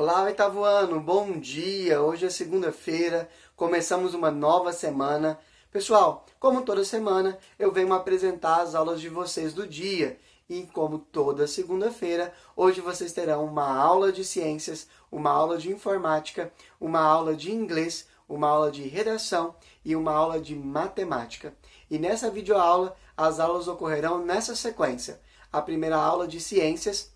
Olá, oitavo ano, bom dia! Hoje é segunda-feira, começamos uma nova semana. Pessoal, como toda semana, eu venho apresentar as aulas de vocês do dia. E como toda segunda-feira, hoje vocês terão uma aula de ciências, uma aula de informática, uma aula de inglês, uma aula de redação e uma aula de matemática. E nessa videoaula, as aulas ocorrerão nessa sequência. A primeira aula de ciências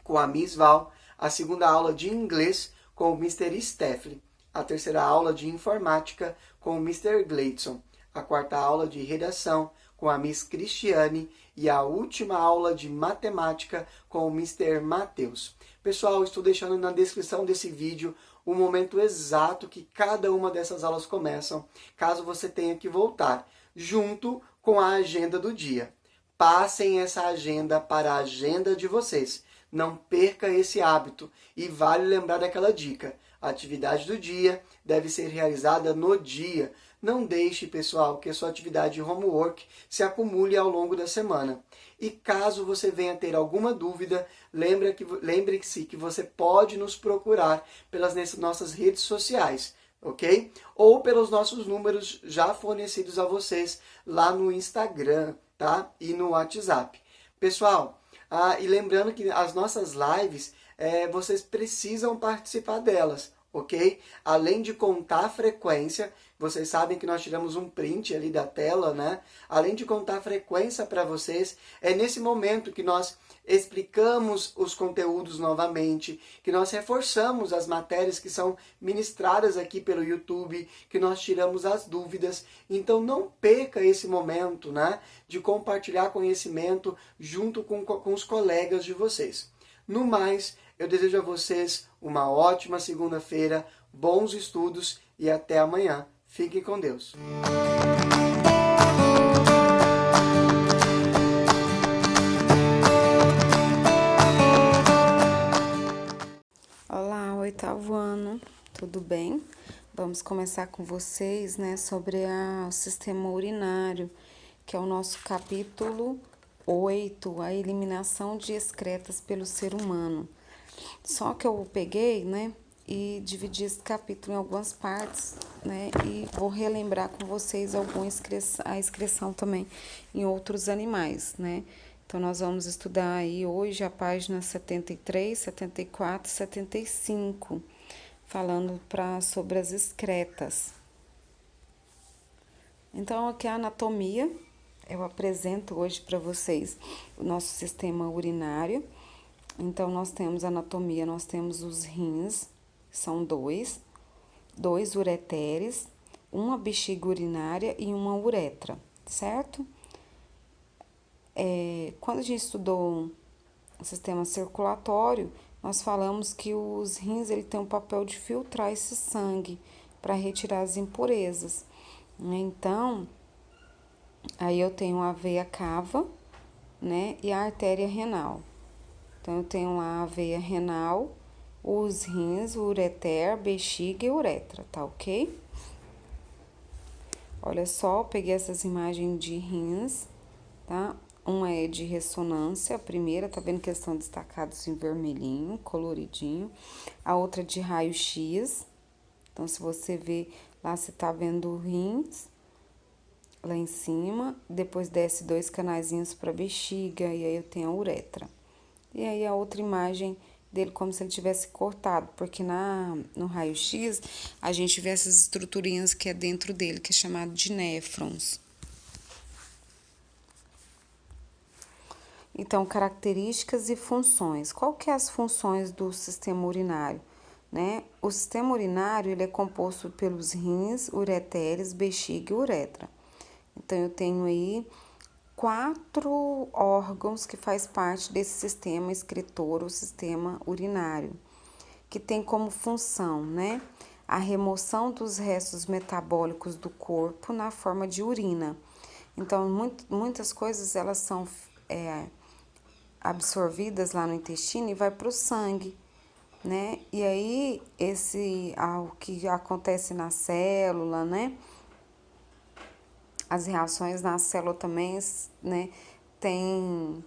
com a Miss Val, a segunda aula de inglês com o Mr. Steffley, a terceira aula de informática com o Mr. Gleidson, a quarta aula de redação com a Miss Cristiane e a última aula de matemática com o Mr. Matheus. Pessoal, estou deixando na descrição desse vídeo o momento exato que cada uma dessas aulas começam, caso você tenha que voltar, junto com a agenda do dia. Passem essa agenda para a agenda de vocês. Não perca esse hábito e vale lembrar daquela dica. A atividade do dia deve ser realizada no dia. Não deixe, pessoal, que a sua atividade de homework se acumule ao longo da semana. E caso você venha ter alguma dúvida, lembre-se que você pode nos procurar pelas nossas redes sociais, ok? Ou pelos nossos números já fornecidos a vocês lá no Instagram, tá? E no WhatsApp. Pessoal, e lembrando que as nossas lives, vocês precisam participar delas, ok? Além de contar a frequência, vocês sabem que nós tiramos um print ali da tela, né? Além de contar a frequência para vocês, é nesse momento que nós explicamos os conteúdos novamente, que nós reforçamos as matérias que são ministradas aqui pelo YouTube, que nós tiramos as dúvidas. Então não perca esse momento, né, de compartilhar conhecimento junto com os colegas de vocês. No mais, eu desejo a vocês uma ótima segunda-feira, bons estudos e até amanhã. Fiquem com Deus. Olá, oitavo ano, tudo bem? Vamos começar com vocês, né, sobre o sistema urinário, que é o nosso capítulo 8, a eliminação de excretas pelo ser humano. Só que eu peguei, né, e dividi esse capítulo em algumas partes, né, e vou relembrar com vocês a excreção também em outros animais, né. Então, nós vamos estudar aí hoje a página 73, 74 e 75, falando sobre as excretas. Então, aqui a anatomia, eu apresento hoje para vocês o nosso sistema urinário. Então, nós temos a anatomia, nós temos os rins, são dois ureteres, uma bexiga urinária e uma uretra, certo? Quando a gente estudou o sistema circulatório, nós falamos que os rins ele tem um papel de filtrar esse sangue para retirar as impurezas. Então, aí eu tenho a veia cava, né, e a artéria renal. Então, eu tenho lá a veia renal, os rins, o ureter, bexiga e uretra, tá ok? Olha só, eu peguei essas imagens de rins, tá? Uma é de ressonância, a primeira, tá vendo que estão destacados em vermelhinho, coloridinho. A outra é de raio-x. Então, se você ver lá, você tá vendo rins lá em cima. Depois desce 2 canaizinhos para bexiga e aí eu tenho a uretra. E aí a outra imagem dele como se ele tivesse cortado, porque no raio-x a gente vê essas estruturinhas que é dentro dele, que é chamado de néfrons. Então, características e funções. Qual que é as funções do sistema urinário, né? O sistema urinário, ele é composto pelos rins, ureteres, bexiga e uretra. Então, eu tenho aí 4 órgãos que faz parte desse sistema excretor, o sistema urinário, que tem como função, né, a remoção dos restos metabólicos do corpo na forma de urina. Então, muitas coisas, elas são absorvidas lá no intestino e vai para o sangue, né? E aí, o que acontece na célula, né? As reações na célula também, né? Tem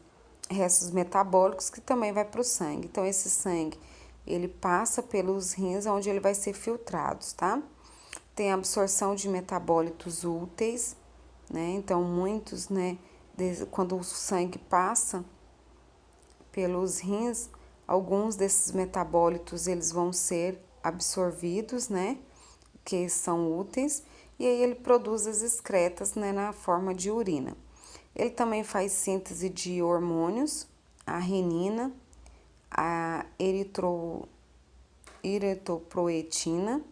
restos metabólicos que também vai para o sangue. Então, esse sangue ele passa pelos rins onde ele vai ser filtrado, tá? Tem a absorção de metabólitos úteis, né? Então, muitos, né, quando o sangue passa pelos rins, alguns desses metabólitos eles vão ser absorvidos, né, que são úteis, e aí ele produz as excretas, né, na forma de urina. Ele também faz síntese de hormônios, a renina, a eritropoetina,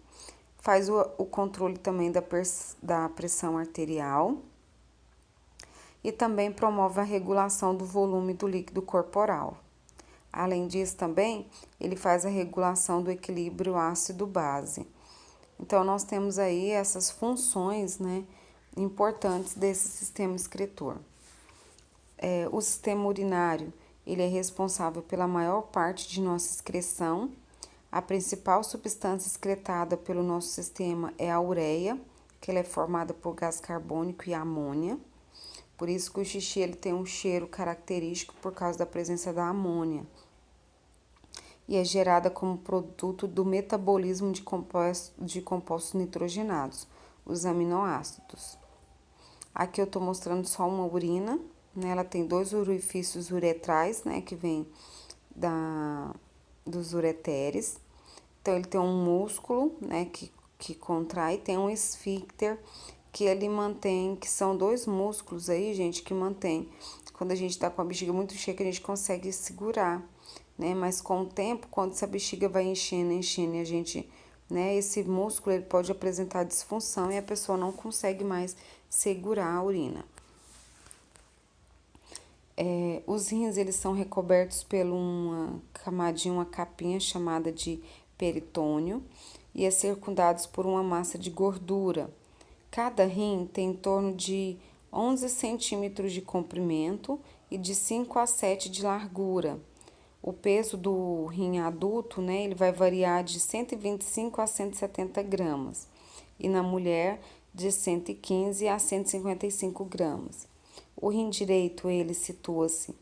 faz o controle também da pressão arterial e também promove a regulação do volume do líquido corporal. Além disso, também, ele faz a regulação do equilíbrio ácido-base. Então, nós temos aí essas funções, né, importantes desse sistema excretor. O sistema urinário, ele é responsável pela maior parte de nossa excreção. A principal substância excretada pelo nosso sistema é a ureia, que ela é formada por gás carbônico e amônia. Por isso que o xixi ele tem um cheiro característico por causa da presença da amônia. E é gerada como produto do metabolismo de compostos nitrogenados, os aminoácidos. Aqui eu estou mostrando só uma urina, né? Ela tem 2 orifícios uretrais, né? Que vem dos ureteres. Então, ele tem um músculo, né? Que contrai, tem um esfíncter que ele mantém, que são 2 músculos aí, gente, que mantém. Quando a gente tá com a bexiga muito cheia, que a gente consegue segurar, né? Mas com o tempo, quando essa bexiga vai enchendo, e a gente, né? Esse músculo, ele pode apresentar disfunção e a pessoa não consegue mais segurar a urina. Os rins, eles são recobertos por uma camadinha, uma capinha chamada de peritônio e é circundados por uma massa de gordura. Cada rim tem em torno de 11 centímetros de comprimento e de 5 a 7 de largura. O peso do rim adulto, né, ele vai variar de 125 a 170 gramas e na mulher de 115 a 155 gramas. O rim direito, ele situa-se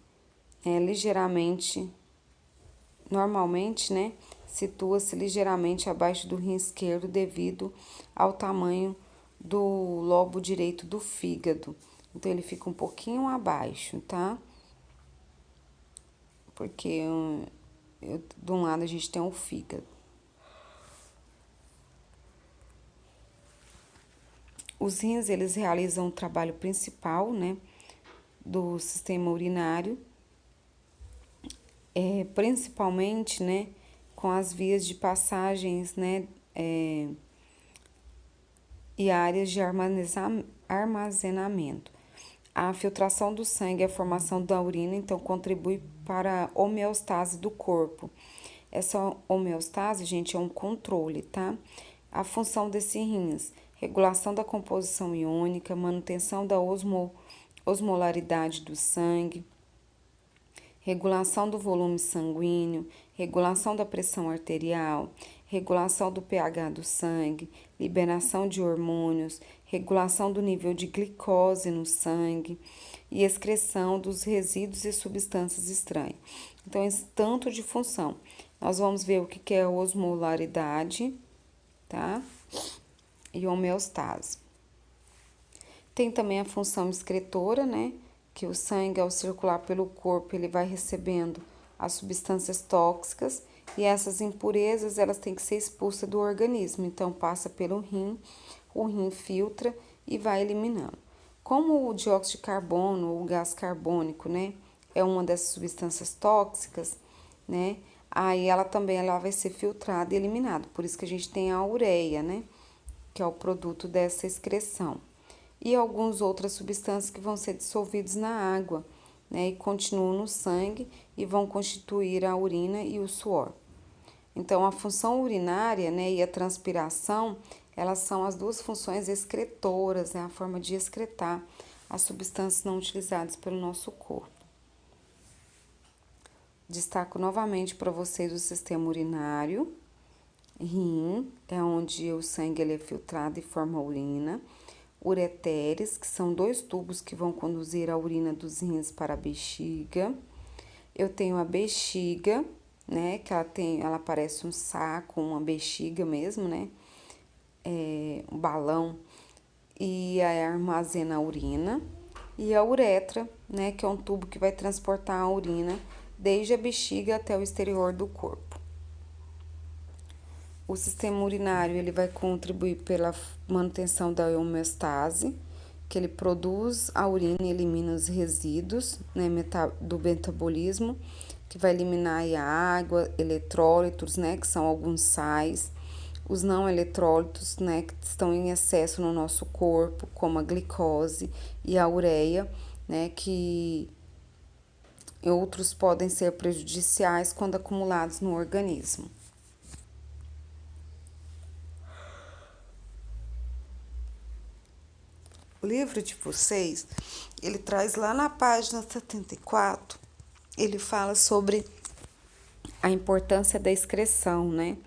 normalmente, né, situa-se ligeiramente abaixo do rim esquerdo devido ao tamanho do lobo direito do fígado. Então, ele fica um pouquinho abaixo, tá? Porque de um lado a gente tem o fígado. Os rins, eles realizam o trabalho principal, né, do sistema urinário, principalmente, né, com as vias de passagens, né, e áreas de armazenamento. A filtração do sangue e a formação da urina, então, contribui para a homeostase do corpo. Essa homeostase, gente, é um controle, tá? A função desses rins: regulação da composição iônica, manutenção da osmolaridade do sangue, regulação do volume sanguíneo, regulação da pressão arterial, regulação do pH do sangue, liberação de hormônios, regulação do nível de glicose no sangue e excreção dos resíduos e substâncias estranhas. Então, esse tanto de função. Nós vamos ver o que é a osmolaridade, tá? E homeostase. Tem também a função excretora, né? Que o sangue, ao circular pelo corpo, ele vai recebendo as substâncias tóxicas e essas impurezas, elas têm que ser expulsas do organismo. Então, passa pelo rim, o rim filtra e vai eliminando. Como o dióxido de carbono ou o gás carbônico, né, é uma dessas substâncias tóxicas, né, aí ela vai ser filtrada e eliminada. Por isso que a gente tem a ureia, né, que é o produto dessa excreção. E algumas outras substâncias que vão ser dissolvidas na água, né, e continuam no sangue e vão constituir a urina e o suor. Então, a função urinária, né, e a transpiração, elas são as 2 funções excretoras, é a forma de excretar as substâncias não utilizadas pelo nosso corpo. Destaco novamente para vocês o sistema urinário. Rim é onde o sangue ele é filtrado e forma a urina. Ureteres, que são 2 tubos que vão conduzir a urina dos rins para a bexiga. Eu tenho a bexiga, né? Que ela parece um saco, uma bexiga mesmo, né? Um balão. E aí armazena a urina. E a uretra, né? Que é um tubo que vai transportar a urina desde a bexiga até o exterior do corpo. O sistema urinário ele vai contribuir pela manutenção da homeostase, que ele produz a urina e elimina os resíduos, né, do metabolismo, que vai eliminar a água, eletrólitos, né, que são alguns sais, os não eletrólitos, né, que estão em excesso no nosso corpo, como a glicose e a ureia, né, que outros podem ser prejudiciais quando acumulados no organismo. O livro de vocês, ele traz lá na página 74, ele fala sobre a importância da excreção, né?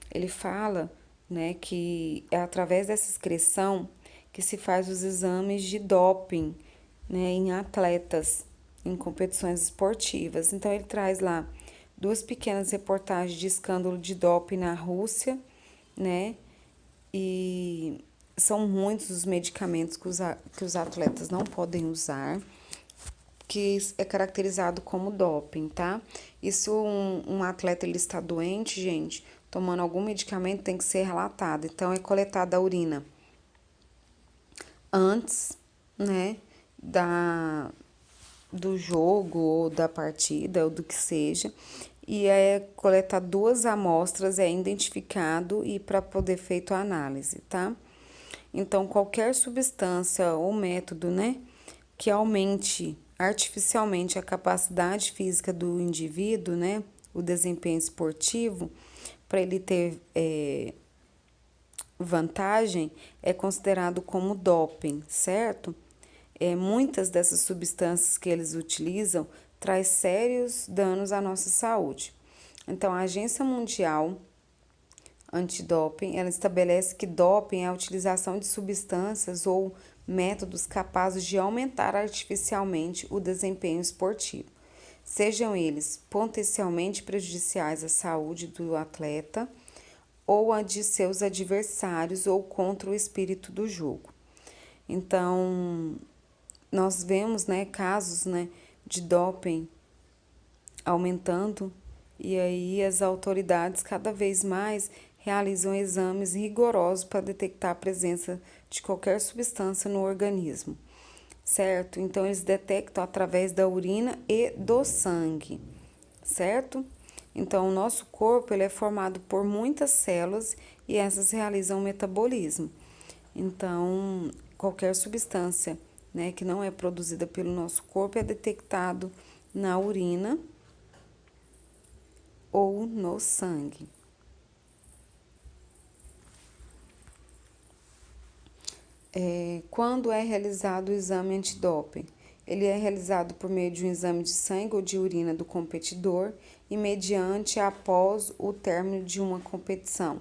Ele fala, né, que é através dessa excreção que se faz os exames de doping, né, em atletas, em competições esportivas. Então ele traz lá duas pequenas reportagens de escândalo de doping na Rússia, né? E são muitos os medicamentos que os atletas não podem usar, que é caracterizado como doping, tá? E se um atleta ele está doente, gente, tomando algum medicamento tem que ser relatado. Então, é coletada a urina antes, né, do jogo ou da partida ou do que seja, e é coletar duas amostras, é identificado e para poder feito a análise, tá? Então, qualquer substância ou método, né, que aumente artificialmente a capacidade física do indivíduo, né, o desempenho esportivo, para ele ter vantagem, é considerado como doping, certo? Muitas dessas substâncias que eles utilizam traz sérios danos à nossa saúde. Então, a Agência Mundial Antidoping, ela estabelece que doping é a utilização de substâncias ou métodos capazes de aumentar artificialmente o desempenho esportivo, sejam eles potencialmente prejudiciais à saúde do atleta ou a de seus adversários ou contra o espírito do jogo. Então, nós vemos, né, casos, né, de doping aumentando e aí as autoridades cada vez mais realizam exames rigorosos para detectar a presença de qualquer substância no organismo, certo? Então, eles detectam através da urina e do sangue, certo? Então, o nosso corpo ele é formado por muitas células e essas realizam o metabolismo. Então, qualquer substância, né, que não é produzida pelo nosso corpo é detectado na urina ou no sangue. Quando é realizado o exame antidoping? Ele é realizado por meio de um exame de sangue ou de urina do competidor e mediante após o término de uma competição.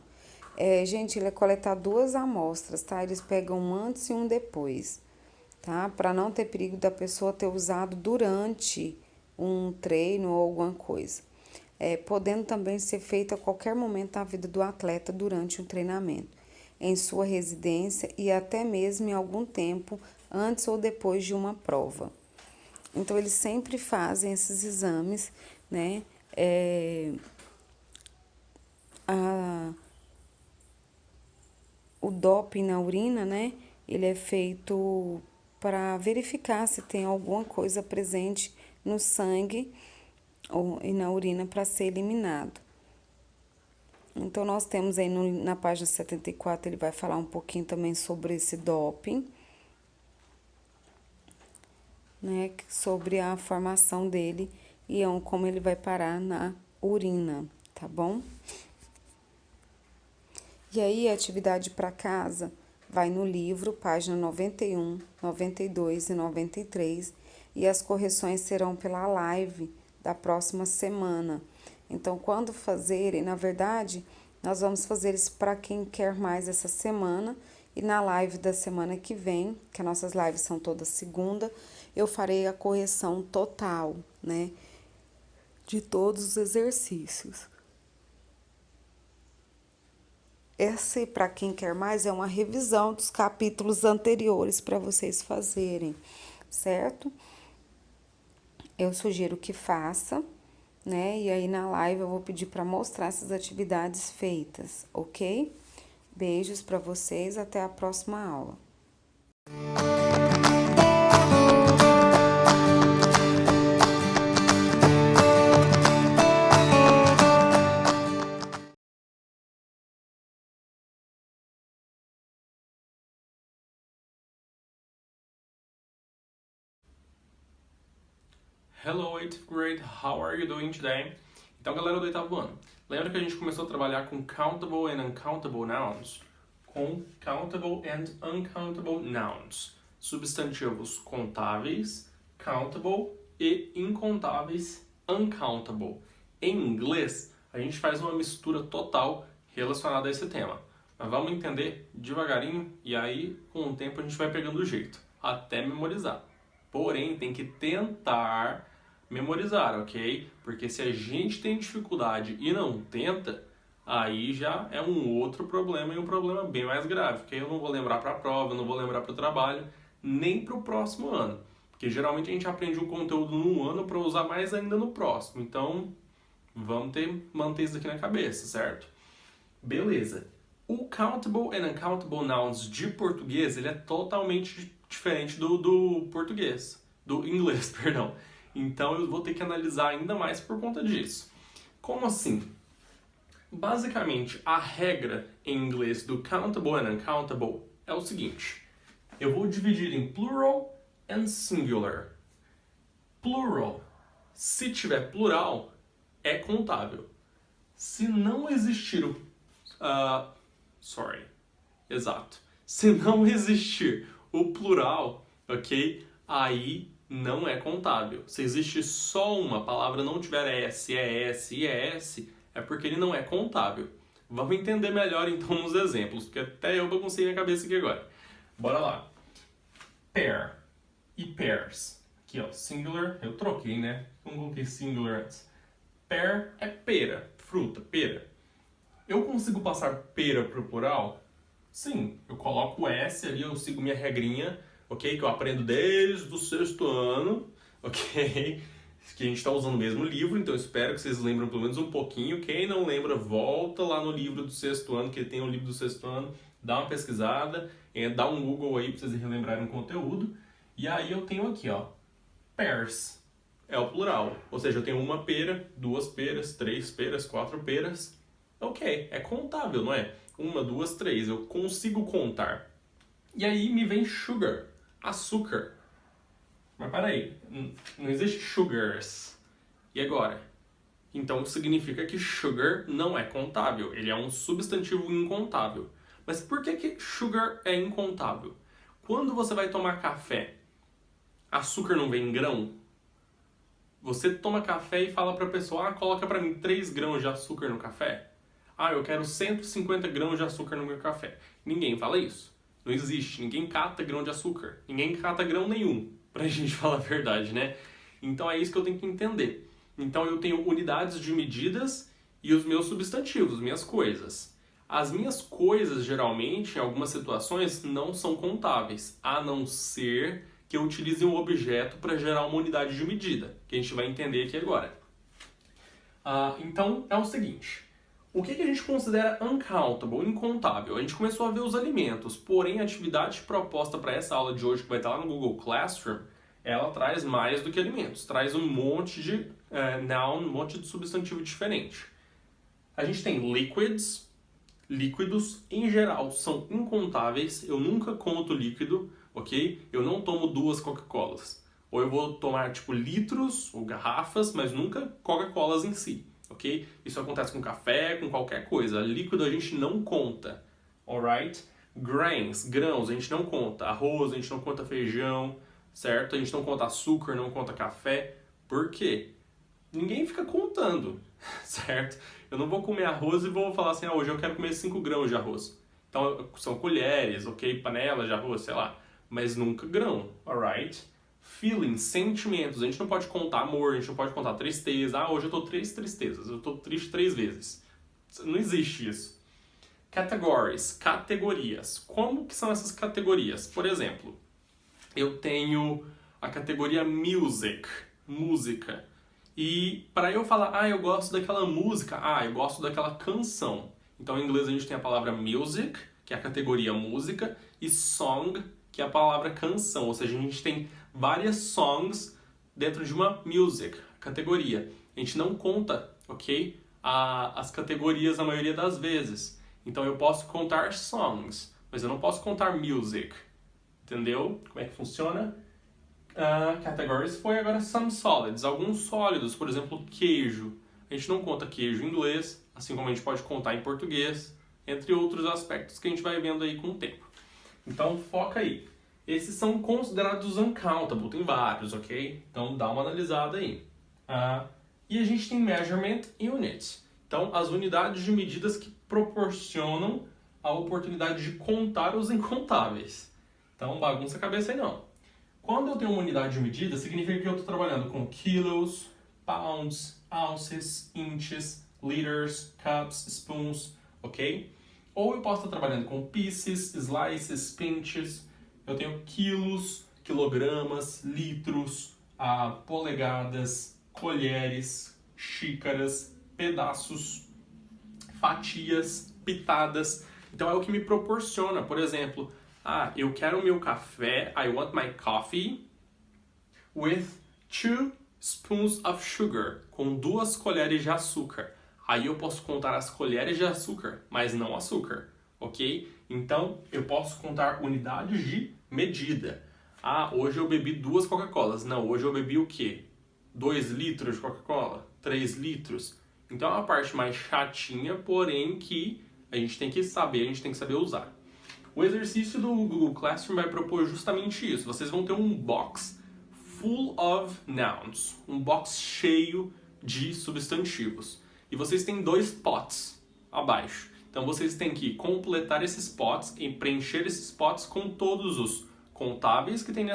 Gente, ele é coletado duas amostras, tá? Eles pegam um antes e um depois, tá? Para não ter perigo da pessoa ter usado durante um treino ou alguma coisa. Podendo também ser feito a qualquer momento da vida do atleta durante um treinamento, em sua residência e até mesmo em algum tempo antes ou depois de uma prova. Então, eles sempre fazem esses exames, né? O doping na urina, né? Ele é feito para verificar se tem alguma coisa presente no sangue e na urina para ser eliminado. Então, nós temos aí na página 74, ele vai falar um pouquinho também sobre esse doping, né? Sobre a formação dele e como ele vai parar na urina, tá bom? E aí, a atividade para casa vai no livro, página 91, 92 e 93, e as correções serão pela live da próxima semana. Então, quando fazerem, na verdade, nós vamos fazer isso para quem quer mais essa semana, e na live da semana que vem, que as nossas lives são toda segunda, eu farei a correção total, né? de todos os exercícios. Essa, para quem quer mais, é uma revisão dos capítulos anteriores para vocês fazerem, certo? Eu sugiro que faça, né? E aí na live eu vou pedir para mostrar essas atividades feitas, ok? Beijos para vocês, até a próxima aula. Hello, 8th grade, how are you doing today? Então, galera do oitavo ano, lembra que a gente começou a trabalhar com countable and uncountable nouns? Com countable and uncountable nouns. Substantivos contáveis, countable, e incontáveis, uncountable. Em inglês, a gente faz uma mistura total relacionada a esse tema. Mas vamos entender devagarinho e aí, com o tempo, a gente vai pegando o jeito, até memorizar. Porém, tem que tentar memorizar, ok? Porque se a gente tem dificuldade e não tenta, aí já é um outro problema e um problema bem mais grave, porque eu não vou lembrar para a prova, eu não vou lembrar para o trabalho, nem para o próximo ano. Porque geralmente a gente aprende um conteúdo num ano para usar mais ainda no próximo. Então, vamos manter isso aqui na cabeça, certo? Beleza. O countable and uncountable nouns de português, ele é totalmente diferente do português, do inglês, perdão. Então eu vou ter que analisar ainda mais por conta disso. Como assim? Basicamente, a regra em inglês do countable and uncountable é o seguinte. Eu vou dividir em plural and singular. Plural, se tiver plural, é contável. Se não existir o... Se não existir o plural, ok? Aí não é contável. Se existe só uma palavra, não tiver S, ES e ES, é porque ele não é contável. Vamos entender melhor então nos exemplos, porque até eu baguncei minha cabeça aqui agora. Bora lá. Pair e pairs. Aqui ó, singular, eu troquei, né? Não coloquei singular antes. Pear é pera, fruta, pera. Eu consigo passar pera para o plural? Sim, eu coloco o S ali, eu sigo minha regrinha, ok? Que eu aprendo desde o sexto ano, ok? Que a gente está usando o mesmo livro, então eu espero que vocês lembrem pelo menos um pouquinho. Quem não lembra, volta lá no livro do sexto ano, que tem o livro do sexto ano, dá uma pesquisada, dá um Google aí para vocês relembrarem o conteúdo. E aí eu tenho aqui, ó, pairs, é o plural. Ou seja, eu tenho uma pera, duas peras, três peras, quatro peras. Ok, é contável, não é? Uma, duas, três, eu consigo contar. E aí me vem sugar, açúcar. Mas peraí, não existe sugars. E agora? Então significa que sugar não é contável, ele é um substantivo incontável. Mas por que sugar é incontável? Quando você vai tomar café, açúcar não vem em grão? Você toma café e fala para a pessoa, coloca para mim 3 grãos de açúcar no café. Eu quero 150 grãos de açúcar no meu café. Ninguém fala isso. Não existe. Ninguém cata grão de açúcar. Ninguém cata grão nenhum, pra gente falar a verdade, né? Então é isso que eu tenho que entender. Então eu tenho unidades de medidas e os meus substantivos, minhas coisas. As minhas coisas, geralmente, em algumas situações, não são contáveis, a não ser que eu utilize um objeto para gerar uma unidade de medida, que a gente vai entender aqui agora. Então é o seguinte... O que a gente considera uncountable, incontável? A gente começou a ver os alimentos, porém a atividade proposta para essa aula de hoje, que vai estar lá no Google Classroom, ela traz mais do que alimentos, traz um monte de noun, um monte de substantivo diferente. A gente tem liquids, líquidos em geral são incontáveis, eu nunca conto líquido, ok? Eu não tomo 2 Coca-Colas. Ou eu vou tomar tipo litros ou garrafas, mas nunca Coca-Colas em si. Ok? Isso acontece com café, com qualquer coisa. Líquido a gente não conta. Alright? Grains, grãos, a gente não conta. Arroz, a gente não conta feijão, certo? A gente não conta açúcar, não conta café. Por quê? Ninguém fica contando, certo? Eu não vou comer arroz e vou falar assim, hoje eu quero comer 5 grãos de arroz. Então, são colheres, ok? Panelas de arroz, sei lá. Mas nunca grão, alright? feelings, sentimentos. A gente não pode contar amor, a gente não pode contar tristeza. Ah, hoje eu tô 3 tristezas, eu tô triste 3 vezes. Não existe isso. Categories, categorias. Como que são essas categorias? Por exemplo, eu tenho a categoria music, música. E para eu falar, eu gosto daquela música, eu gosto daquela canção. Então em inglês a gente tem a palavra music, que é a categoria música, e song, que é a palavra canção. Ou seja, a gente tem várias songs dentro de uma music, categoria. A gente não conta, ok? As categorias na maioria das vezes. Então eu posso contar songs, mas eu não posso contar music. Entendeu? Como é que funciona? Categories foi agora some solids, alguns sólidos, por exemplo, queijo. A gente não conta queijo em inglês, assim como a gente pode contar em português, entre outros aspectos que a gente vai vendo aí com o tempo. Então foca aí. Esses são considerados uncountable, tem vários, ok? Então dá uma analisada aí. E a gente tem measurement units. Então as unidades de medidas que proporcionam a oportunidade de contar os incontáveis. Então bagunça a cabeça aí não. Quando eu tenho uma unidade de medida, significa que eu estou trabalhando com quilos, pounds, ounces, inches, liters, cups, spoons, ok? Ou eu posso estar trabalhando com pieces, slices, pinches. Eu tenho quilos, quilogramas, litros, polegadas, colheres, xícaras, pedaços, fatias, pitadas. Então é o que me proporciona, por exemplo, eu quero o meu café, I want my coffee with 2 spoons of sugar, com 2 colheres de açúcar. Aí eu posso contar as colheres de açúcar, mas não açúcar, ok? Então eu posso contar unidades de medida. Hoje eu bebi 2 Coca-Colas. Não, hoje eu bebi o quê? 2 litros de Coca-Cola? 3 litros? Então é uma parte mais chatinha, porém que a gente tem que saber usar. O exercício do Google Classroom vai propor justamente isso. Vocês vão ter um box full of nouns, um box cheio de substantivos. E vocês têm 2 pots abaixo. Então vocês têm que completar esses pots e preencher esses pots com todos os contáveis que tem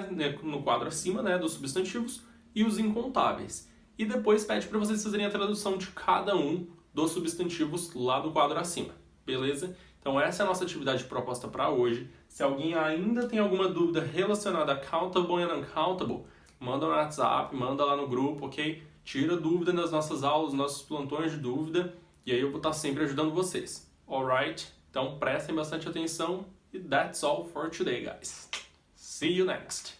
no quadro acima, né, dos substantivos, e os incontáveis. E depois pede para vocês fazerem a tradução de cada um dos substantivos lá do quadro acima. Beleza? Então essa é a nossa atividade proposta para hoje. Se alguém ainda tem alguma dúvida relacionada a countable e uncountable, manda no WhatsApp, manda lá no grupo, ok? Tira dúvida nas nossas aulas, nossos plantões de dúvida, e aí eu vou estar sempre ajudando vocês. Alright? Então prestem bastante atenção e that's all for today, guys. See you next!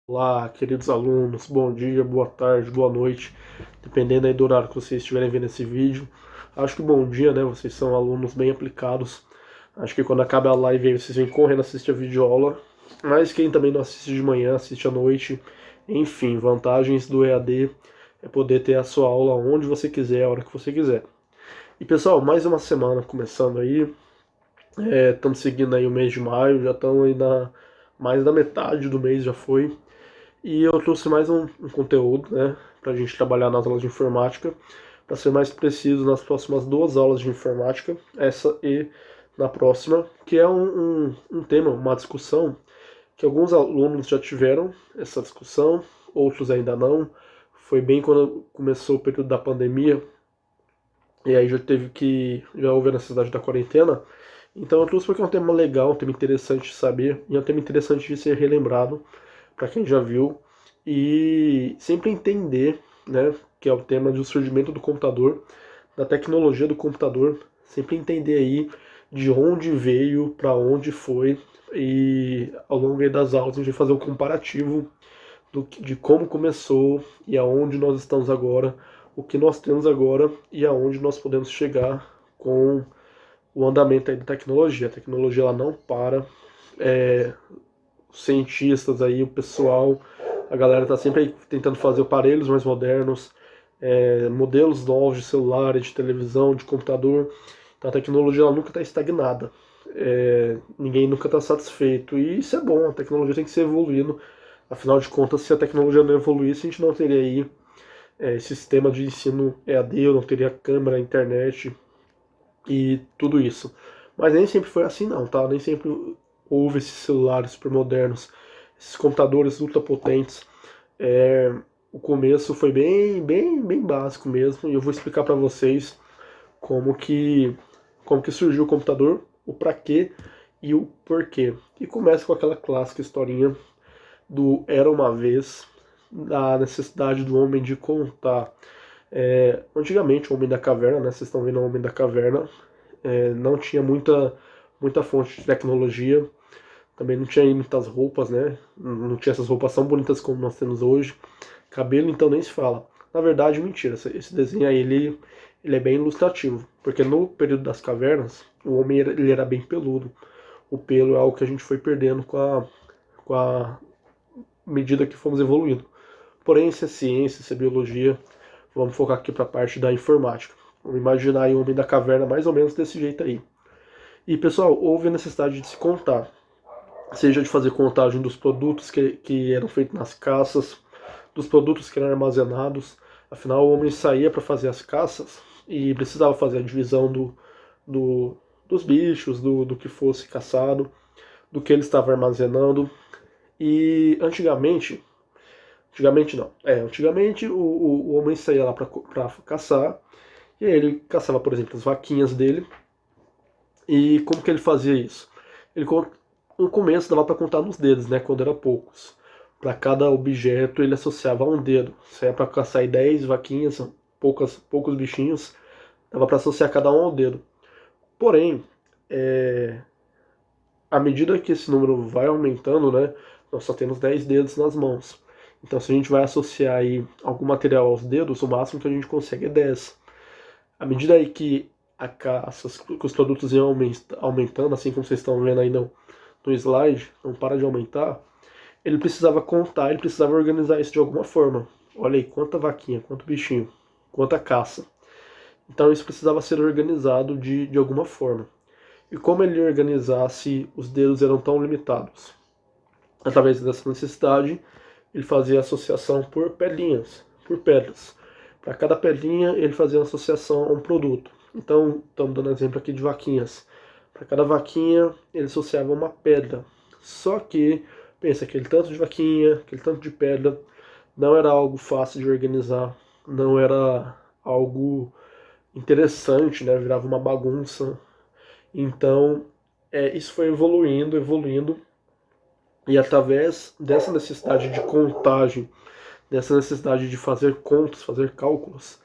Olá, queridos alunos, bom dia, boa tarde, boa noite, dependendo aí do horário que vocês estiverem vendo esse vídeo. Acho que bom dia, né? Vocês são alunos bem aplicados. Acho que quando acaba a live aí vocês vêm correndo assistir a videoaula. Mas quem também não assiste de manhã, assiste à noite. Enfim, vantagens do EAD é poder ter a sua aula onde você quiser, a hora que você quiser. E pessoal, mais uma semana começando aí. Estamos seguindo aí o mês de maio, já estamos aí mais da metade do mês já foi. E eu trouxe mais um conteúdo, né, pra gente trabalhar nas aulas de informática, para ser mais preciso nas próximas 2 aulas de informática, essa e na próxima, que é um tema, uma discussão, que alguns alunos já tiveram essa discussão, outros ainda não. Foi bem quando começou o período da pandemia, e aí já houve a necessidade da quarentena. Então eu trouxe porque é um tema legal, um tema interessante de saber, e é um tema interessante de ser relembrado, para quem já viu, e sempre entender, né, que é o tema do surgimento do computador, da tecnologia do computador, sempre entender aí de onde veio, para onde foi, e ao longo aí das aulas a gente vai fazer um comparativo de como começou e aonde nós estamos agora, o que nós temos agora e aonde nós podemos chegar com o andamento aí da tecnologia. A tecnologia ela não para, os cientistas aí, o pessoal, a galera está sempre aí tentando fazer aparelhos mais modernos, modelos novos de celular, de televisão, de computador. Então a tecnologia ela nunca está estagnada, ninguém nunca está satisfeito, e isso é bom, a tecnologia tem que ser evoluindo. Afinal de contas, se a tecnologia não evoluísse, a gente não teria aí esse sistema de ensino EAD, eu não teria câmera, internet e tudo isso. Mas nem sempre foi assim não, tá? Nem sempre houve esses celulares super modernos, esses computadores ultra potentes. O começo foi bem básico mesmo, e eu vou explicar para vocês como que, como que surgiu o computador, o para quê e o porquê. E começa com aquela clássica historinha do Era uma vez, da necessidade do homem de contar. Antigamente, o Homem da Caverna, né, vocês estão vendo o Homem da Caverna, não tinha muita fonte de tecnologia, também não tinha muitas roupas, né? Não tinha essas roupas tão bonitas como nós temos hoje. Cabelo, então, nem se fala. Na verdade, mentira, esse desenho aí, ele é bem ilustrativo, porque no período das cavernas, o homem ele era bem peludo. O pelo é algo que a gente foi perdendo com a medida que fomos evoluindo. Porém, isso é ciência, isso é biologia. Vamos focar aqui para a parte da informática. Vamos imaginar aí o homem da caverna mais ou menos desse jeito aí. E, pessoal, houve a necessidade de se contar. Seja de fazer contagem dos produtos que eram feitos nas caças, dos produtos que eram armazenados. Afinal, o homem saía para fazer as caças e precisava fazer a divisão dos bichos, do que fosse caçado, do que ele estava armazenando. E antigamente o homem saía lá para caçar, e aí ele caçava, por exemplo, as vaquinhas dele. E como que ele fazia isso? No começo dava para contar nos dedos, né, quando era poucos. Para cada objeto ele associava a um dedo. Se era para caçar 10 vaquinhas, poucos bichinhos, dava para associar cada um ao dedo. Porém, à medida que esse número vai aumentando, né, nós só temos 10 dedos nas mãos. Então, se a gente vai associar aí algum material aos dedos, o máximo que a gente consegue é 10. À medida aí que que os produtos iam aumentando, assim como vocês estão vendo aí no slide, não para de aumentar, ele precisava contar, ele precisava organizar isso de alguma forma. Olha aí, quanta vaquinha, quanto bichinho, quanta caça. Então isso precisava ser organizado de alguma forma. E como ele organizasse, os dedos eram tão limitados? Através dessa necessidade, ele fazia associação por pedrinhas, por pedras. Para cada pedrinha, ele fazia uma associação a um produto. Então, estamos dando exemplo aqui de vaquinhas. Para cada vaquinha, ele associava uma pedra. Só que, pensa, aquele tanto de vaquinha, aquele tanto de pedra, não era algo fácil de organizar, não era algo interessante, né? Virava uma bagunça. Então, isso foi evoluindo, e através dessa necessidade de contagem, dessa necessidade de fazer contas, fazer cálculos,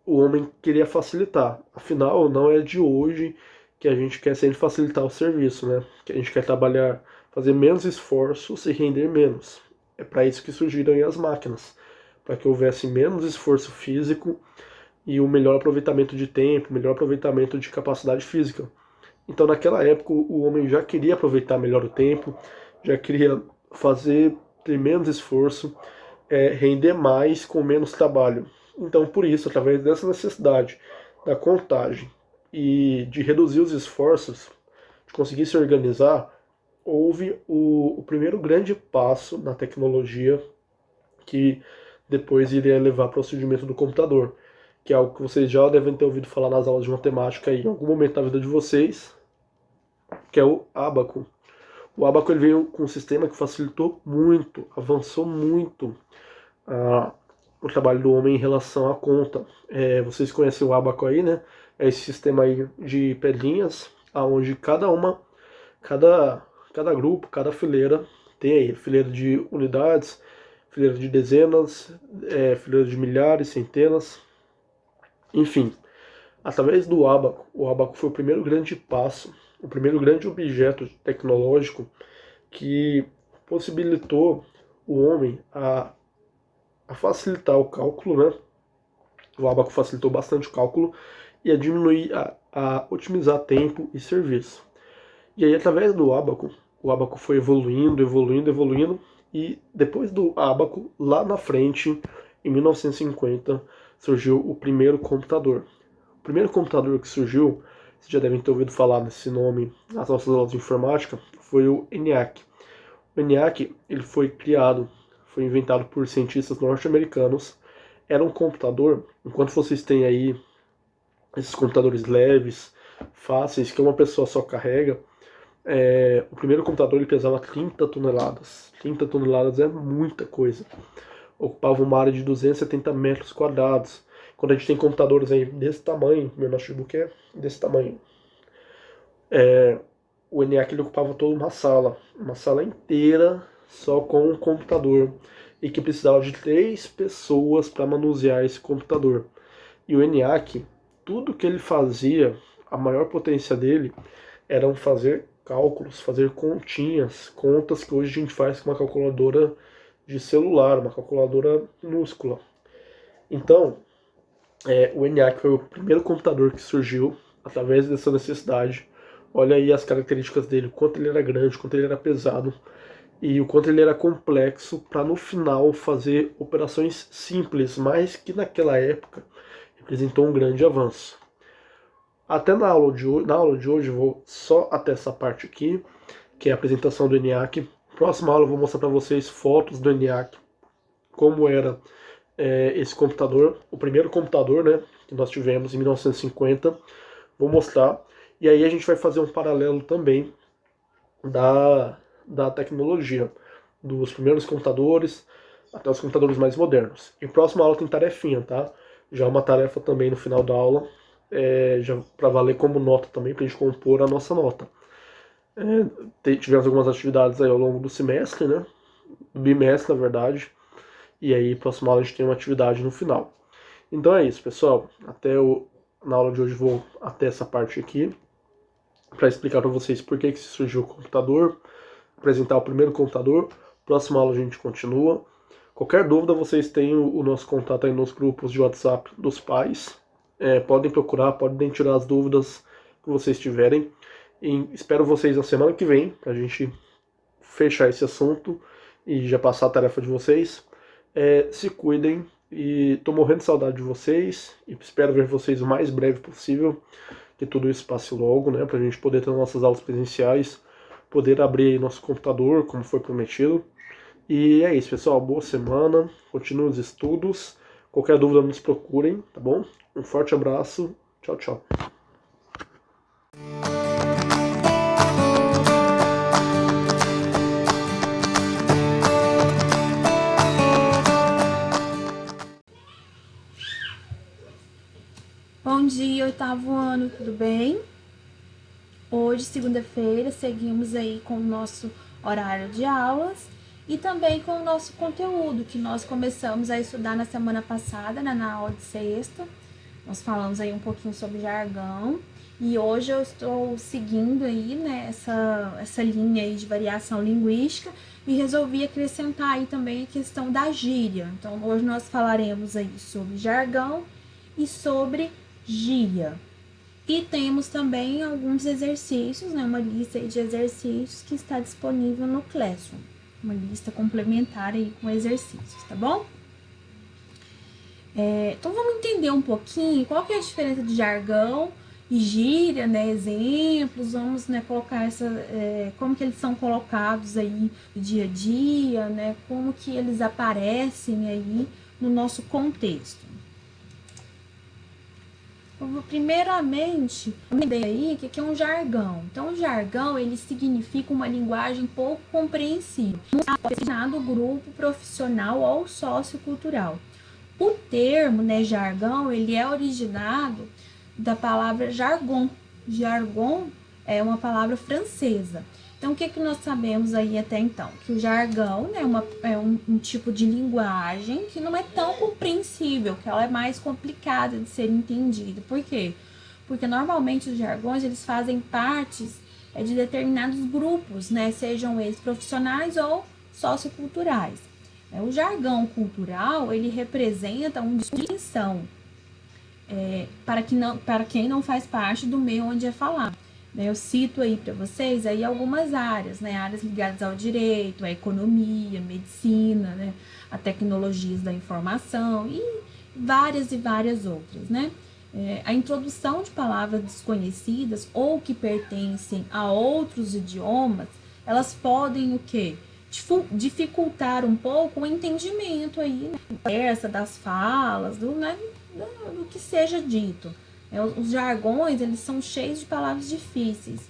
o homem queria facilitar. Afinal, não é de hoje que a gente quer sempre facilitar o serviço, né? Que a gente quer trabalhar, fazer menos esforços e render menos. É para isso que surgiram aí as máquinas, para que houvesse menos esforço físico e um melhor aproveitamento de tempo, melhor aproveitamento de capacidade física. Então, naquela época, o homem já queria aproveitar melhor o tempo, já queria ter menos esforço, render mais com menos trabalho. Então, por isso, através dessa necessidade da contagem e de reduzir os esforços, de conseguir se organizar, houve o primeiro grande passo na tecnologia que depois iria levar para o surgimento do computador, que é algo que vocês já devem ter ouvido falar nas aulas de matemática em algum momento da vida de vocês, que é o ábaco. O ábaco ele veio com um sistema que facilitou muito, avançou muito o trabalho do homem em relação à conta. Vocês conhecem o ábaco aí, né? É esse sistema aí de pedrinhas, onde cada grupo, cada fileira tem aí fileira de unidades, fileira de dezenas, fileira de milhares, centenas, enfim. Através do ábaco, o ábaco foi o primeiro grande passo, o primeiro grande objeto tecnológico que possibilitou o homem a facilitar o cálculo, né? O ábaco facilitou bastante o cálculo e a diminuir, a otimizar tempo e serviço. E aí, através do ábaco, o ábaco foi evoluindo, e depois do ábaco, lá na frente, em 1950, surgiu o primeiro computador. O primeiro computador que surgiu, vocês já devem ter ouvido falar desse nome nas nossas aulas de informática, foi o ENIAC. O ENIAC ele foi criado foi inventado por cientistas norte-americanos. Era um computador, enquanto vocês têm aí esses computadores leves, fáceis, que uma pessoa só carrega, o primeiro computador ele pesava 30 toneladas. 30 toneladas é muita coisa. Ocupava uma área de 270 metros quadrados. Quando a gente tem computadores aí desse tamanho, meu notebook é desse tamanho, o ENIAC ele ocupava toda uma sala inteira só com um computador, e que precisava de 3 pessoas para manusear esse computador. E o ENIAC, tudo que ele fazia, a maior potência dele, eram fazer cálculos, fazer continhas, contas que hoje a gente faz com uma calculadora de celular, uma calculadora minúscula. Então, o ENIAC foi o primeiro computador que surgiu através dessa necessidade. Olha aí as características dele, o quanto ele era grande, o quanto ele era pesado e o quanto ele era complexo para no final fazer operações simples, mas que naquela época representou um grande avanço. Até na aula de hoje eu vou só até essa parte aqui, que é a apresentação do ENIAC. Próxima aula eu vou mostrar para vocês fotos do ENIAC, como era esse computador, o primeiro computador, né, que nós tivemos em 1950. Vou mostrar. E aí a gente vai fazer um paralelo também da tecnologia, dos primeiros computadores até os computadores mais modernos. E próxima aula tem tarefinha, tá? Já uma tarefa também no final da aula, já para valer como nota também, para a gente compor a nossa nota. Tivemos algumas atividades aí ao longo do semestre, né? Do bimestre, na verdade. E aí, próxima aula a gente tem uma atividade no final. Então é isso, pessoal. Na aula de hoje vou até essa parte aqui, para explicar para vocês por que surgiu o computador, apresentar o primeiro computador. Próxima aula a gente continua. Qualquer dúvida, vocês têm o nosso contato aí nos grupos de WhatsApp dos pais. Podem procurar, podem tirar as dúvidas que vocês tiverem. E espero vocês na semana que vem, para a gente fechar esse assunto e já passar a tarefa de vocês. Se cuidem e tô morrendo de saudade de vocês e espero ver vocês o mais breve possível, que tudo isso passe logo, né, pra gente poder ter nossas aulas presenciais, poder abrir nosso computador, como foi prometido. E é isso, pessoal, boa semana, continuem os estudos, qualquer dúvida nos procurem, tá bom? Um forte abraço, tchau, tchau. Bom dia, oitavo ano, tudo bem? Hoje, segunda-feira, seguimos aí com o nosso horário de aulas e também com o nosso conteúdo, que nós começamos a estudar na semana passada, né, na aula de sexta. Nós falamos aí um pouquinho sobre jargão e hoje eu estou seguindo aí, né, essa linha aí de variação linguística e resolvi acrescentar aí também a questão da gíria. Então, hoje nós falaremos aí sobre jargão e sobre gíria. E temos também alguns exercícios, né, uma lista aí de exercícios que está disponível no Classroom. Uma lista complementar aí com exercícios, tá bom? Então vamos entender um pouquinho qual que é a diferença de jargão e gíria, né, exemplos, vamos, né, colocar como que eles são colocados aí no dia a dia, né, como que eles aparecem aí no nosso contexto. Primeiramente, vamos entender aí o que é um jargão. Então, o jargão, ele significa uma linguagem pouco compreensível, destinado grupo profissional ou sociocultural. O termo, né, jargão, ele é originado da palavra jargon. Jargon é uma palavra francesa. Então, o que nós sabemos aí até então? Que o jargão, né, é um tipo de linguagem que não é tão compreensível, que ela é mais complicada de ser entendida. Por quê? Porque normalmente os jargões, eles fazem partes de determinados grupos, né, sejam eles profissionais ou socioculturais. O jargão cultural, ele representa uma distinção para quem não faz parte do meio onde é falado. Eu cito aí para vocês aí algumas áreas, né? Áreas ligadas ao direito, à economia, medicina, né? A tecnologias da informação e várias outras, né? A introdução de palavras desconhecidas ou que pertencem a outros idiomas, elas podem o quê? dificultar um pouco o entendimento aí, né, das falas, do que seja dito. Os jargões, eles são cheios de palavras difíceis.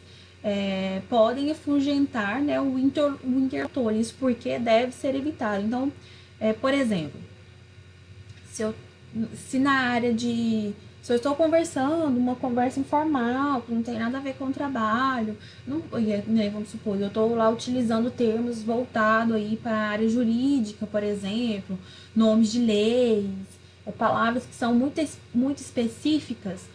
Podem afugentar, né, o interlocutor, isso porque deve ser evitado. Então, por exemplo, se na área se eu estou conversando, uma conversa informal, que não tem nada a ver com o trabalho, né, vamos supor, eu estou lá utilizando termos voltados aí para a área jurídica, por exemplo, nomes de leis, palavras que são muito específicas,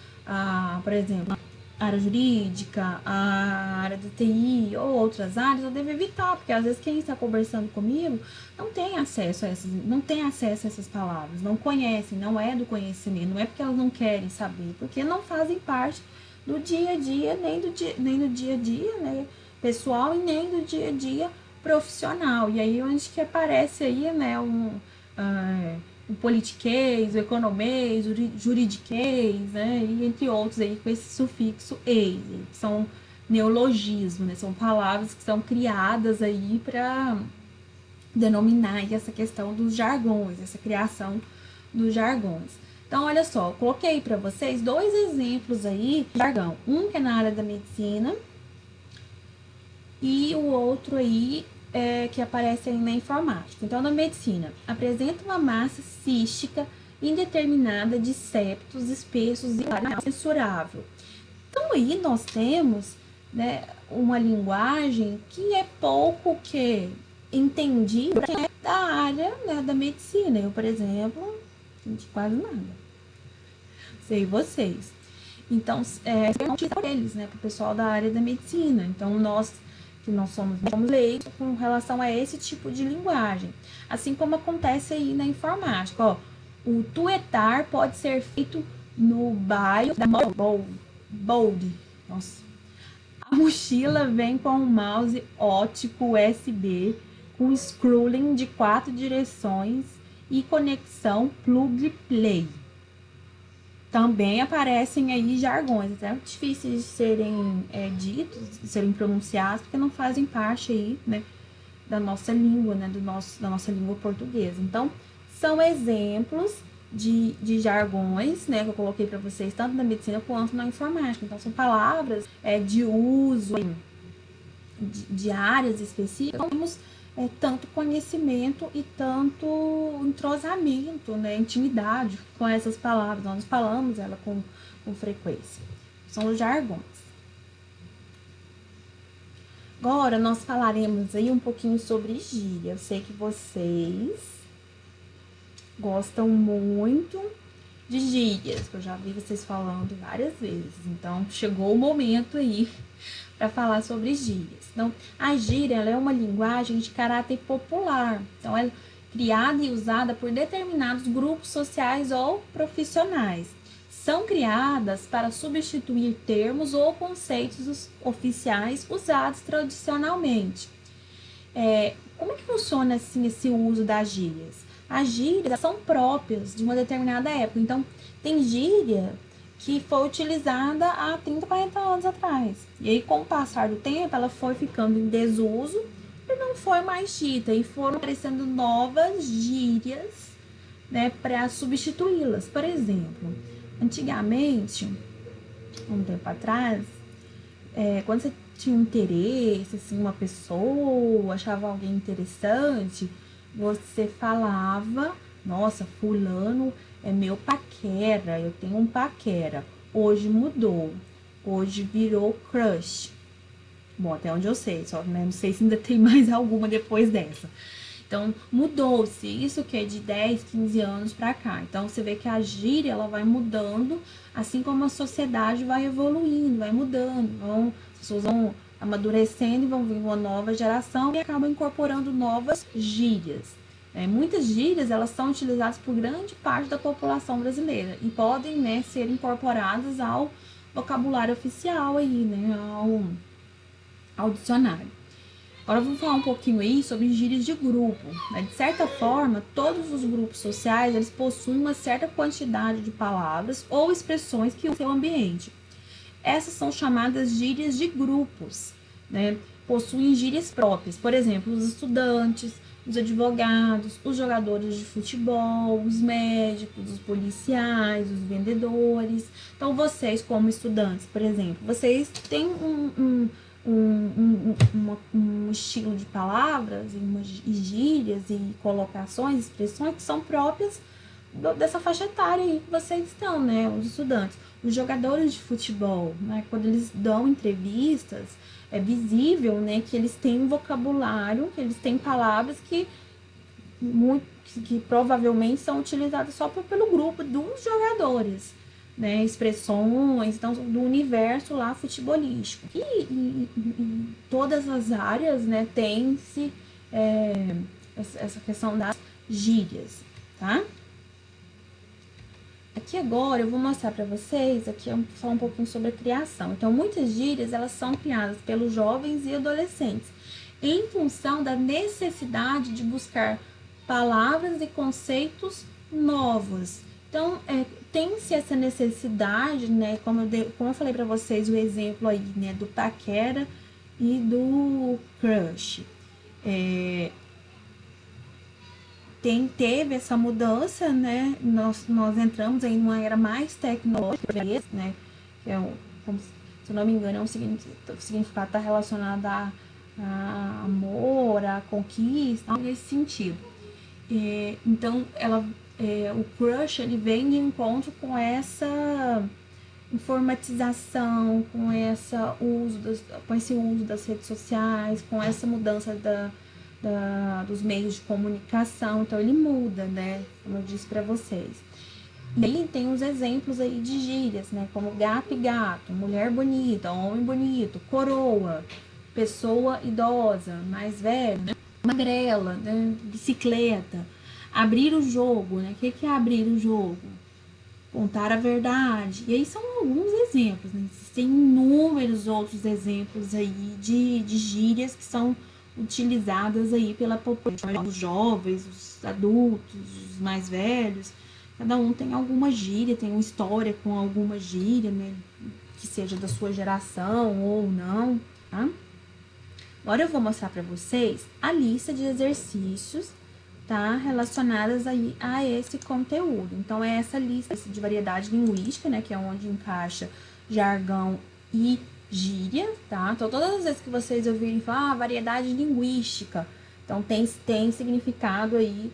por exemplo, a área jurídica, a área da TI ou outras áreas, eu devo evitar, porque às vezes quem está conversando comigo não tem acesso a essas palavras, não conhecem, não é do conhecimento, não é porque elas não querem saber, porque não fazem parte do dia a dia, nem do dia a dia, né, pessoal, e nem do dia a dia profissional. E aí onde que aparece aí, né, o politiquês, o economês, o juridiquês, né, e entre outros aí com esse sufixo "eis", que são neologismos, né, são palavras que são criadas aí para denominar essa questão dos jargões, essa criação dos jargões. Então, olha só, eu coloquei para vocês 2 exemplos aí de jargão, um que é na área da medicina e o outro aí que aparece aí na informática. Então, na medicina, apresenta uma massa cística indeterminada de septos espessos e mensurável. Então, aí nós temos, né, uma linguagem que é pouco que entendida da área, né, da medicina. Eu, por exemplo, de quase nada. Sei vocês. Então, eu não por eles, né, para o pessoal da área da medicina. Então, nós somos leigos com relação a esse tipo de linguagem. Assim como acontece aí na informática. Ó, o tuetar pode ser feito no bairro da Bold. Nossa. A mochila vem com um mouse ótico USB com scrolling de 4 direções e conexão plug-play. Também aparecem aí jargões, até difíceis de serem ditos, de serem pronunciados, porque não fazem parte aí, né, da nossa língua, né, da nossa língua portuguesa. Então, são exemplos de jargões, né, que eu coloquei para vocês, tanto na medicina quanto na informática. Então, são palavras de uso de áreas específicas, temos tanto conhecimento e tanto entrosamento, né, intimidade com essas palavras. Nós falamos ela com frequência. São os jargões. Agora, nós falaremos aí um pouquinho sobre gíria. Eu sei que vocês gostam muito de gírias, que eu já vi vocês falando várias vezes. Então, chegou o momento aí para falar sobre gírias. Então, a gíria ela é uma linguagem de caráter popular. Então, ela é criada e usada por determinados grupos sociais ou profissionais. São criadas para substituir termos ou conceitos oficiais usados tradicionalmente. Como é que funciona assim esse uso das gírias? As gírias são próprias de uma determinada época. Então, tem gíria que foi utilizada há 30, 40 anos atrás. E aí, com o passar do tempo, ela foi ficando em desuso e não foi mais dita. E foram aparecendo novas gírias, né, para substituí-las. Por exemplo, antigamente, um tempo atrás, quando você tinha interesse, assim, uma pessoa, achava alguém interessante, você falava: nossa, fulano é meu paquera, eu tenho um paquera. Hoje mudou, hoje virou crush. Bom, até onde eu sei, só né, não sei se ainda tem mais alguma depois dessa. Então, mudou-se, isso que é de 10, 15 anos pra cá. Então, você vê que a gíria, ela vai mudando, assim como a sociedade vai evoluindo, vai mudando. As pessoas vão amadurecendo e vão vir uma nova geração e acabam incorporando novas gírias. Muitas gírias, elas são utilizadas por grande parte da população brasileira e podem, né, ser incorporadas ao vocabulário oficial aí, né, ao dicionário. Agora vamos falar um pouquinho aí sobre gírias de grupo. De certa forma, todos os grupos sociais, eles possuem uma certa quantidade de palavras ou expressões que usam o seu ambiente. Essas são chamadas gírias de grupos, né? possuem gírias próprias. Por exemplo, os estudantes, os advogados, os jogadores de futebol, os médicos, os policiais, os vendedores. Então, vocês, como estudantes, por exemplo, vocês têm um estilo de palavras, e gírias e colocações, expressões que são próprias dessa faixa etária aí que vocês estão, né? Os estudantes. Os jogadores de futebol, né? Quando eles dão entrevistas, é visível, né, que eles têm um vocabulário, que eles têm palavras que provavelmente são utilizadas só pelo grupo dos jogadores, né, expressões então, do universo lá futebolístico. E em todas as áreas, né, tem-se essa questão das gírias, tá? Aqui agora eu vou mostrar para vocês, aqui eu vou falar um pouquinho sobre a criação. Então, muitas gírias, elas são criadas pelos jovens e adolescentes, em função da necessidade de buscar palavras e conceitos novos. Então, tem-se essa necessidade, né, como eu falei para vocês o exemplo aí, né, do paquera e do crush. Teve essa mudança, né? Nós entramos em uma era mais tecnológica, né? Que se eu não me engano, o significado está relacionado a amor, a conquista, nesse sentido. Então, o crush, ele vem de encontro com essa informatização, com esse uso das redes sociais, com essa mudança dos meios de comunicação. Então ele muda, né? Como eu disse para vocês. E aí tem uns exemplos aí de gírias, né? Como gato e gato, mulher bonita, homem bonito, coroa, pessoa idosa, mais velha, né? Magrela, né? Bicicleta, abrir o jogo, né? O que é abrir o jogo? Contar a verdade. E aí são alguns exemplos, né? Existem inúmeros outros exemplos aí de gírias que são utilizadas aí pela população, os jovens, os adultos, os mais velhos. Cada um tem alguma gíria, tem uma história com alguma gíria, né? Que seja da sua geração ou não, tá? Agora eu vou mostrar para vocês a lista de exercícios, tá? Relacionadas aí a esse conteúdo. Então, é essa lista de variedade linguística, né? Que é onde encaixa jargão e gíria, tá? Então, todas as vezes que vocês ouvirem falar variedade linguística, então tem significado aí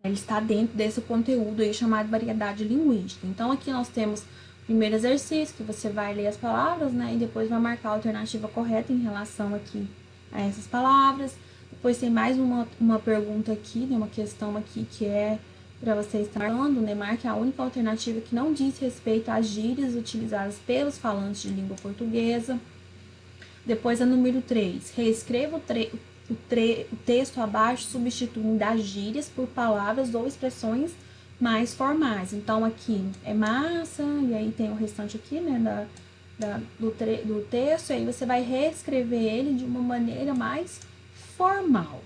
ele está dentro desse conteúdo aí chamado variedade linguística. Então, aqui nós temos o primeiro exercício, que você vai ler as palavras, né? E depois vai marcar a alternativa correta em relação aqui a essas palavras. Depois tem mais uma pergunta aqui, né? Uma questão aqui que é para você estar falando, né? Marque a única alternativa que não diz respeito às gírias utilizadas pelos falantes de língua portuguesa. Depois a número 3. Reescreva o texto abaixo, substituindo as gírias por palavras ou expressões mais formais. Então, aqui é massa, e aí tem o restante aqui, né? Do texto, e aí você vai reescrever ele de uma maneira mais formal.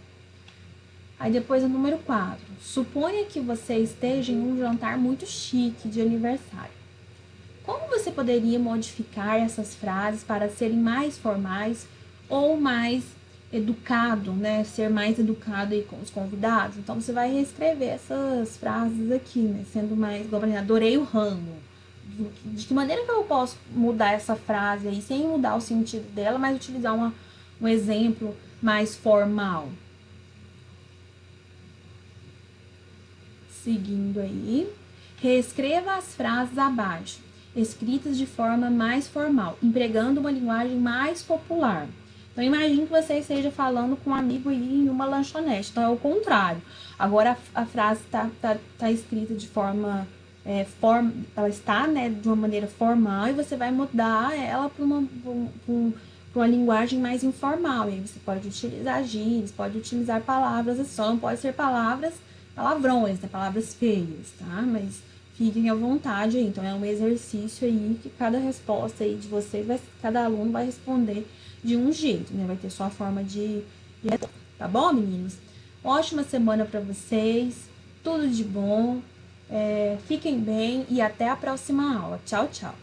Aí depois o número 4. Suponha que você esteja em um jantar muito chique de aniversário. Como você poderia modificar essas frases para serem mais formais ou mais educado, né? Ser mais educado aí com os convidados? Então você vai reescrever essas frases aqui, né? Sendo mais, igual, adorei o rango. De que maneira que eu posso mudar essa frase aí sem mudar o sentido dela, mas utilizar um exemplo mais formal? Seguindo aí, reescreva as frases abaixo, escritas de forma mais formal, empregando uma linguagem mais popular. Então, imagine que você esteja falando com um amigo aí em uma lanchonete. Então, é o contrário. Agora, a frase tá escrita de forma... ela está, né, de uma maneira formal, e você vai mudar ela para uma linguagem mais informal. E aí você pode utilizar gírias, pode utilizar palavras, só não pode ser palavrões, né, palavras feias, tá? Mas fiquem à vontade aí. Então, é um exercício aí que cada resposta aí de vocês, cada aluno vai responder de um jeito, né? Vai ter sua forma de tá bom, meninos? Ótima semana para vocês, tudo de bom, fiquem bem e até a próxima aula. Tchau, tchau!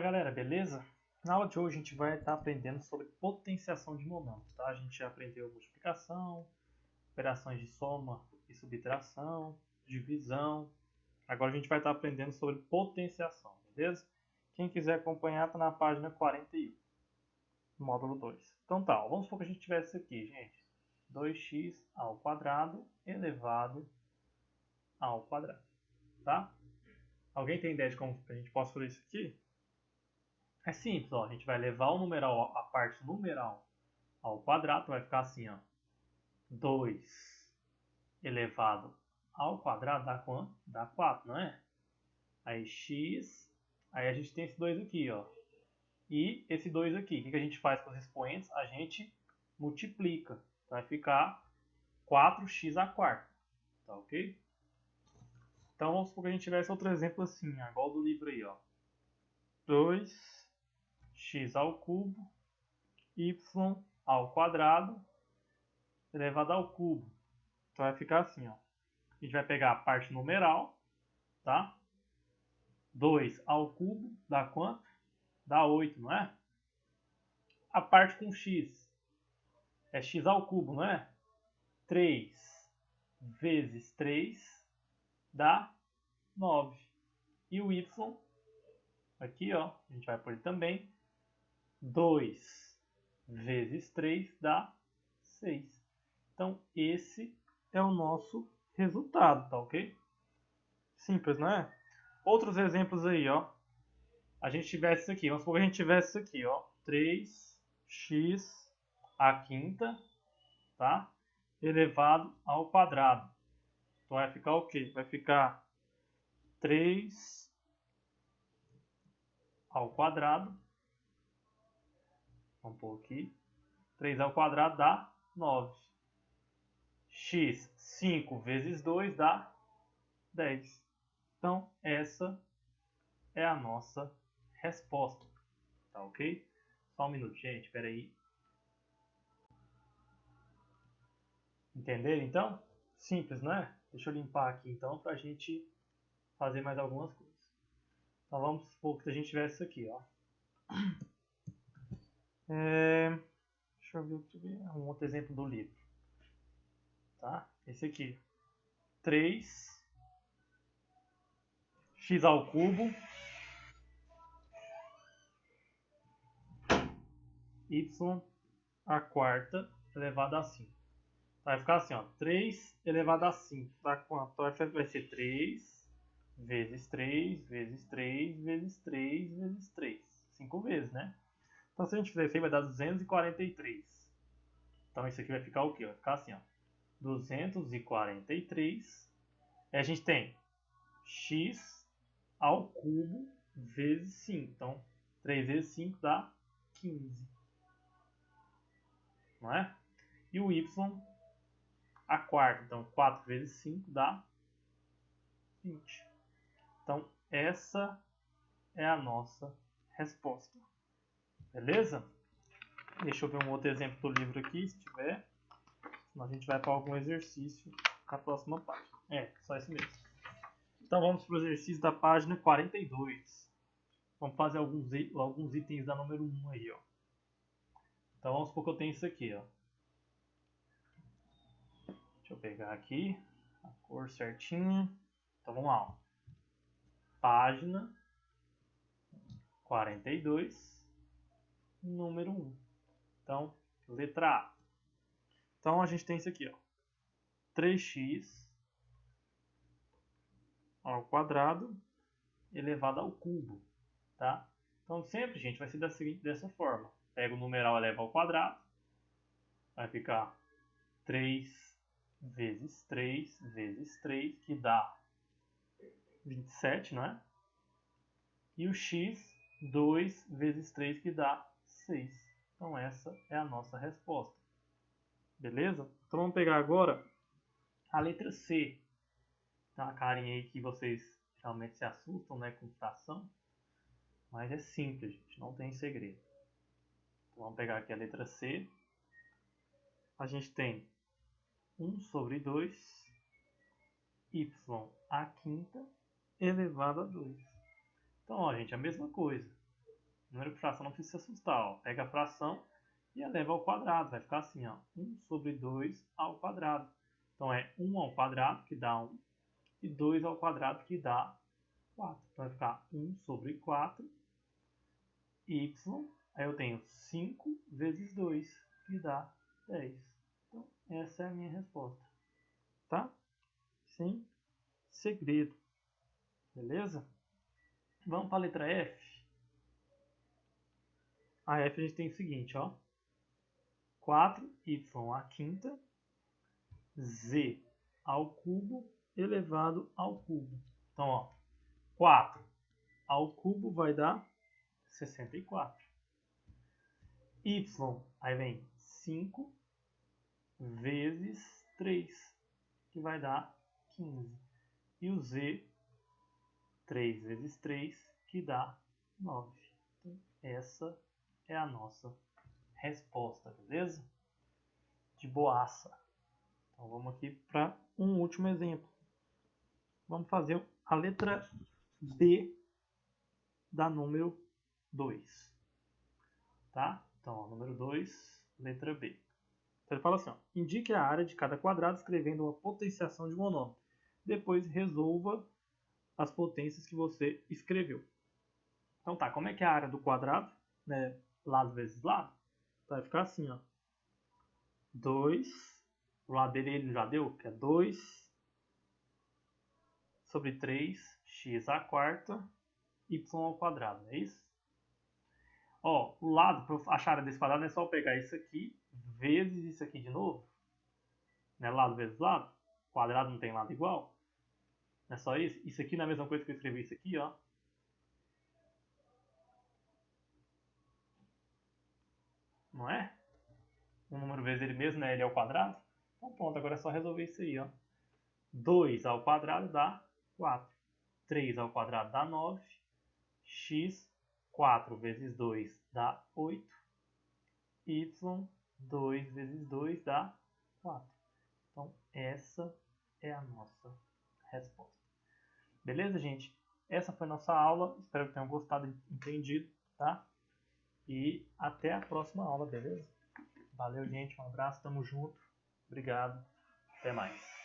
Fala galera, beleza? Na aula de hoje a gente vai estar aprendendo sobre potenciação de momento, tá? A gente já aprendeu multiplicação, operações de soma e subtração, divisão. Agora a gente vai estar aprendendo sobre potenciação, beleza? Quem quiser acompanhar está na página 41, módulo 2. Então tá, vamos supor que a gente tivesse isso aqui, gente. 2x ao quadrado elevado ao quadrado, tá? Alguém tem ideia de como a gente pode fazer isso aqui? É simples, ó. A gente vai levar o numeral, a parte numeral ao quadrado, vai ficar assim, ó. 2 elevado ao quadrado dá quanto? Dá 4, não é? Aí x, aí a gente tem esse 2 aqui, ó. E esse 2 aqui, o que a gente faz com os expoentes? A gente multiplica. Então vai ficar 4x à quarta, tá ok? Então vamos supor que a gente tivesse outro exemplo assim, ó, igual do livro aí, ó. 2x ao cubo, y ao quadrado, elevado ao cubo. Então vai ficar assim, ó. A gente vai pegar a parte numeral, tá? 2 ao cubo dá quanto? Dá 8, não é? A parte com x é x ao cubo, não é? 3 vezes 3 dá 9. E o y, aqui ó, a gente vai pôr também, 2 vezes 3 dá 6. Então esse é o nosso resultado, tá ok? Simples, não é? Outros exemplos aí, ó. A gente tivesse isso aqui, vamos supor que a gente tivesse isso aqui, ó. 3x à quinta, tá? Elevado ao quadrado. Então vai ficar o quê? Vai ficar 3 ao quadrado. Vamos pôr aqui. 3 ao quadrado dá 9. X, 5 vezes 2 dá 10. Então, essa é a nossa resposta. Tá ok? Só um minuto, gente. Espera aí. Entenderam, então? Simples, não é? Deixa eu limpar aqui, então, para a gente fazer mais algumas coisas. Então, vamos supor que a gente tivesse isso aqui, ó. Deixa eu ver um outro exemplo do livro. Tá? Esse aqui. 3x ao cubo y à quarta elevado a 5. Vai ficar assim, ó. 3 elevado a 5 dá quanto? Então vai ser 3 vezes 3 vezes 3 vezes 3 vezes 3. 5 vezes, né? Então se a gente fizer isso aí vai dar 243. Então isso aqui vai ficar o quê? Vai ficar assim, ó. 243. Aí a gente tem x ao cubo vezes 5. Então 3 vezes 5 dá 15. Não é? E o y a quarta. Então 4 vezes 5 dá 20. Então essa é a nossa resposta. Beleza? Deixa eu ver um outro exemplo do livro aqui, se tiver. Senão a gente vai para algum exercício na próxima página. É, só esse mesmo. Então vamos para o exercício da página 42. Vamos fazer alguns itens da número 1 aí, ó. Então vamos supor que eu tenho isso aqui, ó. Deixa eu pegar aqui a cor certinha. Então vamos lá, ó. Página 42, número 1. Então, letra A. Então a gente tem isso aqui, ó. 3x ao quadrado elevado ao cubo, tá? Então sempre, gente, vai ser dessa forma. Pega o numeral eleva ao quadrado, vai ficar 3 vezes 3 vezes 3, que dá 27, não é? E o x, 2 vezes 3, que dá 6. Então essa é a nossa resposta. Beleza? Então vamos pegar agora a letra C. Tem uma carinha aí que vocês realmente se assustam, né, com fração. Mas é simples, gente, não tem segredo. Então vamos pegar aqui a letra C. A gente tem 1 sobre 2 y à quinta elevado a 2. Então, ó, gente, a mesma coisa. Número de fração não precisa se assustar, ó. Pega a fração e eleva ao quadrado. Vai ficar assim, ó. 1 sobre 2 ao quadrado. Então é 1 ao quadrado, que dá 1, e 2 ao quadrado, que dá 4. Então vai ficar 1 sobre 4, y. Aí eu tenho 5 vezes 2, que dá 10. Então essa é a minha resposta. Tá? Sem segredo. Beleza? Vamos para a letra F. A F a gente tem o seguinte, ó. 4y à quinta, z ao cubo elevado ao cubo. Então, ó, 4 ao cubo vai dar 64. Y, aí vem 5 vezes 3, que vai dar 15. E o z, 3 vezes 3, que dá 9. Então, essa é a nossa resposta, beleza? De boaça. Então vamos aqui para um último exemplo. Vamos fazer a letra B da número 2. Tá? Então, ó, número 2, letra B. Então ele fala assim, ó, indique a área de cada quadrado escrevendo uma potenciação de monômio. Depois resolva as potências que você escreveu. Então tá, como é que é a área do quadrado? Né? Lado vezes lado. Então vai ficar assim, ó. 2, o lado dele ele já deu, que é 2 sobre 3, x à quarta, y ao quadrado, não é isso? Ó, o lado, para achar a área desse quadrado, é só eu pegar isso aqui, vezes isso aqui de novo. Né? Lado vezes lado. Quadrado não tem lado igual. Não é só isso? Isso aqui não é a mesma coisa que eu escrevi isso aqui, ó. Não é? O número vezes ele mesmo, né? Ele é o quadrado. Então pronto, agora é só resolver isso aí, ó. 2 ao quadrado dá 4. 3 ao quadrado dá 9. X, 4 vezes 2 dá 8. Y, 2 vezes 2 dá 4. Então essa é a nossa resposta. Beleza, gente? Essa foi a nossa aula. Espero que tenham gostado e entendido, tá? E até a próxima aula, beleza? Valeu, gente. Um abraço. Tamo junto. Obrigado. Até mais.